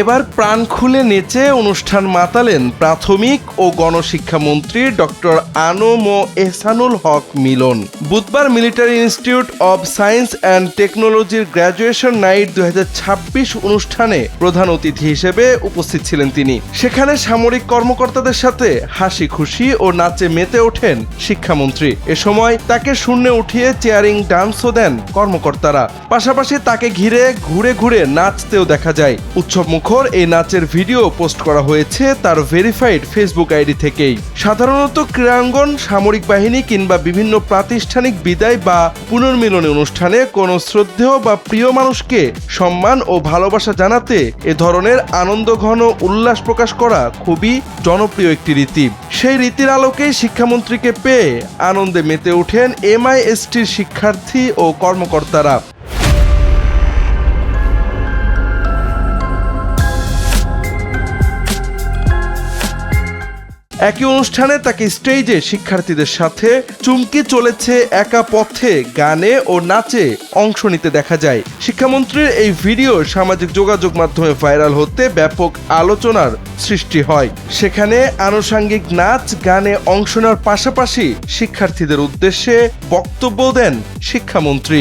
এবার প্রাণ খুলে নেচে অনুষ্ঠান মাতালেন প্রাথমিক ও গণশিক্ষামন্ত্রী ডক্টর আনম এহসানুল হক মিলন। বুধবার military institute of science and টেকনোলজির গ্র্যাজুয়েশন নাইট 2026 অনুষ্ঠানে প্রধান অতিথি হিসেবে উপস্থিত ছিলেন তিনি। সেখানে সামরিক কর্মকর্তাদের সাথে হাসি খুশি ও নাচে মেতে ওঠেন শিক্ষামন্ত্রী। এ সময় তাকে শূন্যে উঠিয়ে চেয়ারিং ডান্সও দেন কর্মকর্তারা। পাশাপাশি তাকে ঘিরে ঘুরে ঘুরে নাচতেও দেখা যায়। উৎসব মুখর এই নাচের ভিডিও পোস্ট করা হয়েছে তার ভেরিফাইড ফেসবুক আইডি থেকেই। সাধারণত ক্রীড়াঙ্গন, সামরিক বাহিনী কিংবা বিভিন্ন প্রাতিষ্ঠানিক বিদায় বা পুনর্মিলনী অনুষ্ঠানে কোনো শ্রদ্ধেয় বা প্রিয় মানুষকে সম্মান ও ভালোবাসা জানাতে এ ধরনের আনন্দঘন উল্লাস প্রকাশ করা খুবই জনপ্রিয় একটি রীতি। সেই রীতির আলোকেই শিক্ষামন্ত্রীকে পেয়ে আনন্দে মেতে ওঠেন MISTর শিক্ষার্থী ও কর্মকর্তারা। একই অনুষ্ঠানে তাকে স্টেজে শিক্ষার্থীদের সাথে চুমকি চলেছে একা পথে গানে ও নাচে অংশ নিতে দেখা যায়। শিক্ষামন্ত্রীর এই ভিডিও সামাজিক যোগাযোগ মাধ্যমে ভাইরাল হতে ব্যাপক আলোচনার সৃষ্টি হয়। সেখানে আনুষঙ্গিক নাচ গানে অংশ নেওয়ার পাশাপাশি শিক্ষার্থীদের উদ্দেশ্যে বক্তব্য দেন শিক্ষামন্ত্রী।